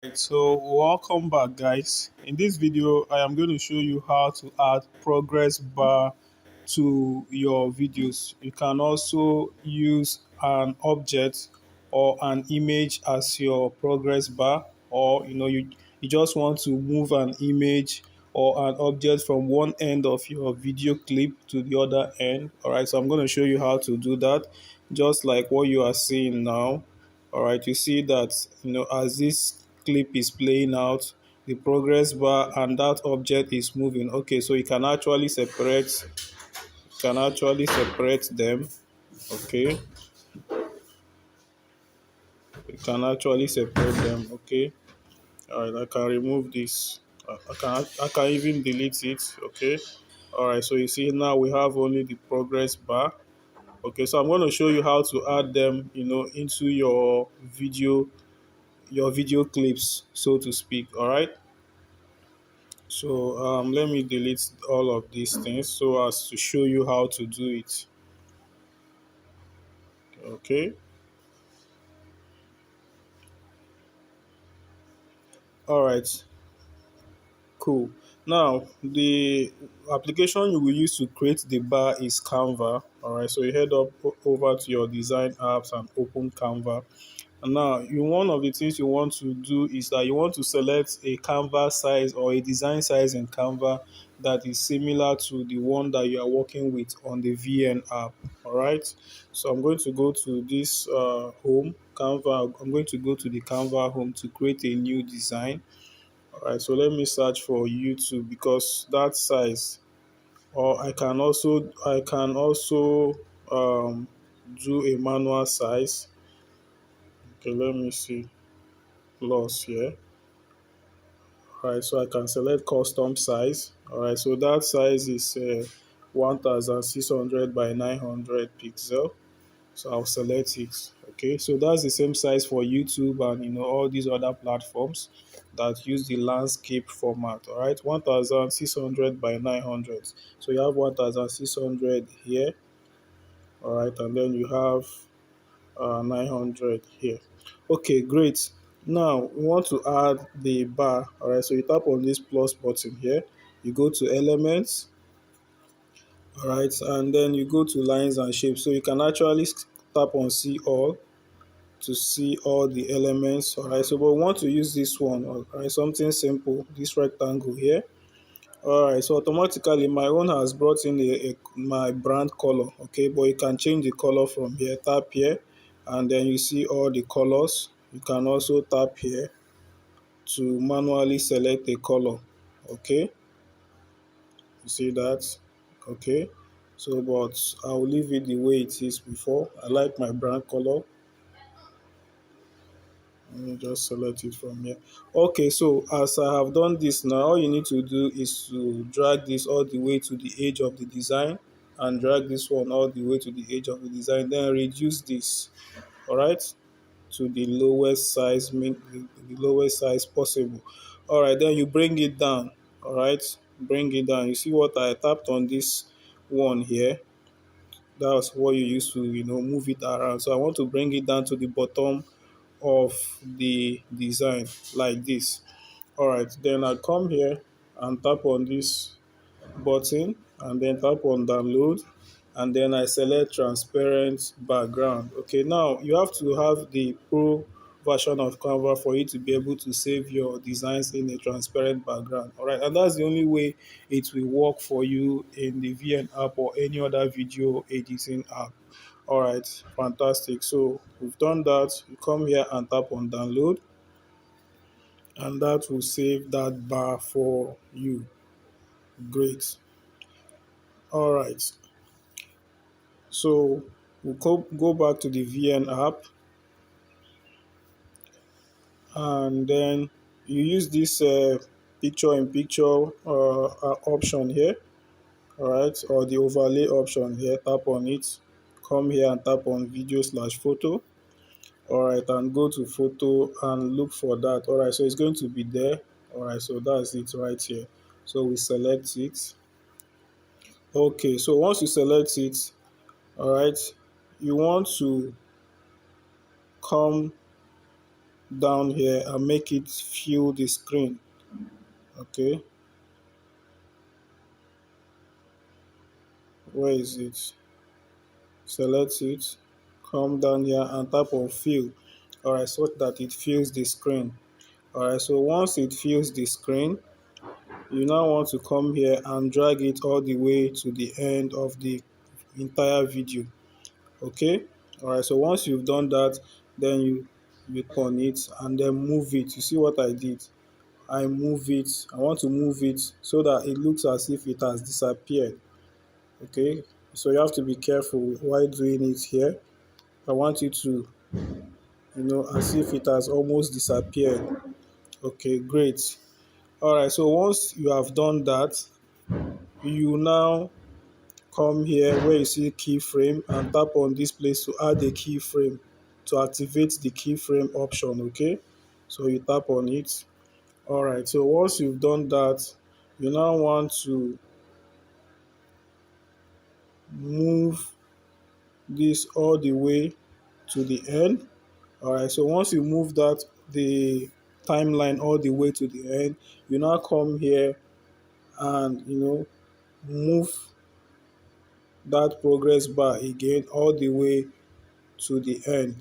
Right, so welcome back guys. In this video I am going to show you how to add progress bar to your videos. You can also use an object or an image as your progress bar, or you just want to move an image or an object from one end of your video clip to the other end. All right, so I'm going to show you how to do that, just like what you are seeing now. All right, you see that as this clip is playing out, the progress bar and that object is moving. Okay, so you can actually separate them. Okay, you can actually separate them. Okay, all right, I can remove this. I can even delete it. Okay, all right, so you see now we have only the progress bar. Okay, so I'm going to show you how to add them into your video clips, so to speak. All right, so let me delete all of these things so as to show you how to do it. Okay, all right, cool. Now the application you will use to create the bar is Canva. All right, so you head up over to your design apps and open Canva. And now, one of the things you want to do is that you want to select a canvas size or a design size in Canva that is similar to the one that you are working with on the VN app. All right. So I'm going to go to this home Canva. I'm going to go to the Canva home to create a new design. All right. So let me search for YouTube because that size. Or I can also do a manual size. Okay. Let me see. Plus here. Alright, so I can select custom size. Alright, so that size is 1600 by 900 pixel. So I'll select it. Okay, so that's the same size for YouTube and all these other platforms that use the landscape format. Alright, 1600 by 900. So you have 1600 here. Alright, and then you have 900 here. Okay, great. Now we want to add the bar. All right, so you tap on this plus button here, you go to elements. All right, and then you go to lines and shapes. So you can actually tap on see all to see all the elements. All right, so but we want to use this one. All right, something simple, this rectangle here. All right, so automatically my own has brought in my brand color. Okay, but you can change the color from here. Tap here, and then you see all the colors. You can also tap here to manually select a color. Okay, you see that. Okay, so but I'll leave it the way it is before. I like my brand color. Let me just select it from here. Okay, so as I have done this now, all you need to do is to drag this all the way to the edge of the design and drag this one all the way to the edge of the design. Then reduce this, all right, to the lowest size, the lowest size possible. All right, then you bring it down. All right, bring it down. You see what I tapped on this one here? That's what you use to move it around. So I want to bring it down to the bottom of the design like this. All right, then I come here and tap on this button and then tap on download, and then I select transparent background. Okay, now you have to have the pro version of Canva for you to be able to save your designs in a transparent background. All right, and that's the only way it will work for you in the VN app or any other video editing app. All right, fantastic. So we've done that. You come here and tap on download, and that will save that bar for you. Great. All right. So we'll go back to the VN app, and then you use this picture in picture option here, all right, or the overlay option here. Tap on it, come here and tap on video slash photo. All right, and go to photo and look for that. All right, so it's going to be there. All right, so that's it right here. So we select it. Okay, so once you select it, all right, you want to come down here and make it fill the screen. Okay, where is it? Select it, come down here and tap on fill. Alright, so that it fills the screen. Alright, so once it fills the screen, you now want to come here and drag it all the way to the end of the entire video. Okay, alright, so once you've done that, then you click on it and then move it. You see what I did? I move it. I want to move it so that it looks as if it has disappeared. Okay, so you have to be careful while doing it here. I want you to, as if it has almost disappeared. Okay, great. All right, so once you have done that, you now come here where you see keyframe and tap on this place to add a keyframe to activate the keyframe option. Okay, so you tap on it. All right, so once you've done that, you now want to move this all the way to the end. All right, so once you move that the timeline all the way to the end, you now come here and move that progress bar again all the way to the end.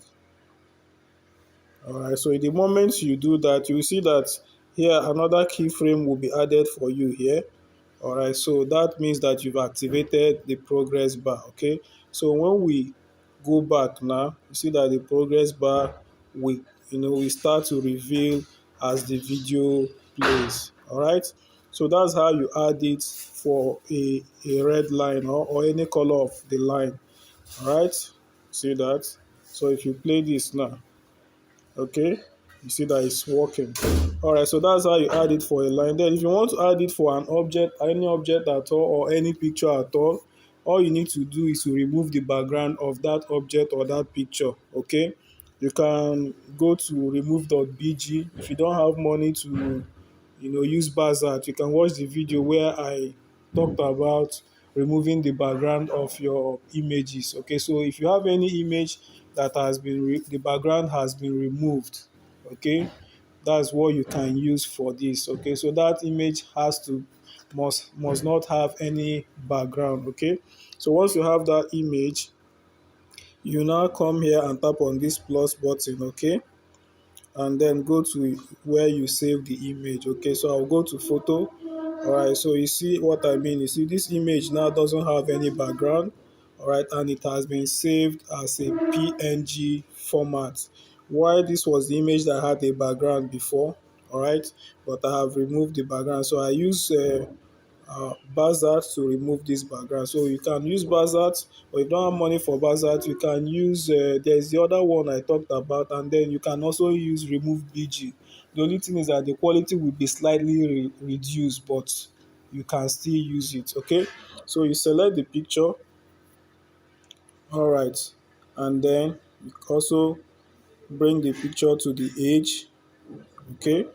All right, so the moment you do that, you see that here another keyframe will be added for you here. All right, so that means that you've activated the progress bar. Okay, so when we go back now, you see that the progress bar we start to reveal as the video plays. All right, so that's how you add it for a red line or any color of the line. All right, see that? So if you play this now, okay, you see that it's working. All right, so that's how you add it for a line. Then if you want to add it for an object, any object at all or any picture at all you need to do is to remove the background of that object or that picture. Okay, you can go to remove.bg. If you don't have money to use Bazart, you can watch the video where I talked about removing the background of your images. Okay, so if you have any image that has been the background has been removed, okay, that's what you can use for this. Okay, so that image must not have any background. Okay, so once you have that image, you now come here and tap on this plus button. Okay, and then go to where you save the image. Okay, so I'll go to photo. All right, so you see what I mean. You see this image now doesn't have any background. All right, and it has been saved as a PNG format. Why this was the image that had a background before. All right, but I have removed the background, so I use Bazart to remove this background. So you can use Bazart, or if you don't have money for Bazart, you can use there's the other one I talked about, and then you can also use Remove BG. The only thing is that the quality will be slightly reduced, but you can still use it. Okay, so you select the picture. All right, and then you also bring the picture to the edge. Okay,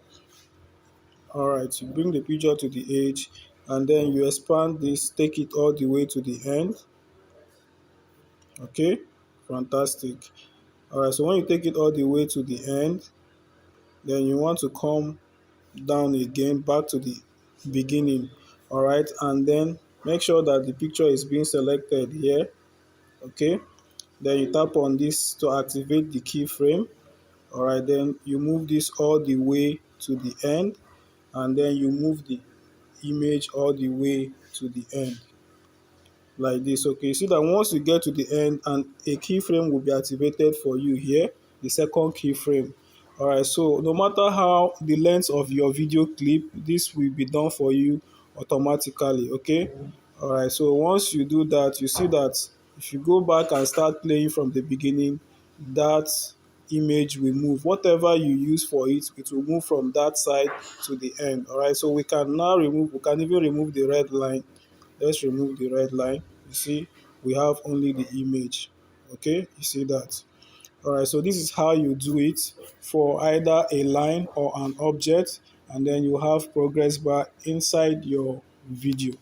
all right, you bring the picture to the edge, and then you expand this, take it all the way to the end. Okay, fantastic. All right, so when you take it all the way to the end, then you want to come down again back to the beginning. All right, and then make sure that the picture is being selected here. Okay, then you tap on this to activate the keyframe. All right, then you move this all the way to the end, and then you move the image all the way to the end like this. Okay, you see that once you get to the end and a keyframe will be activated for you here, the second keyframe. All right, so no matter how the length of your video clip, this will be done for you automatically. Okay, all right, so once you do that, you see that if you go back and start playing from the beginning, that image will move. Whatever you use for it, it will move from that side to the end. All right, so we can now we can even remove the red line. Let's remove the red line. You see, we have only the image. Okay, you see that? All right, so this is how you do it for either a line or an object, and then you have progress bar inside your video.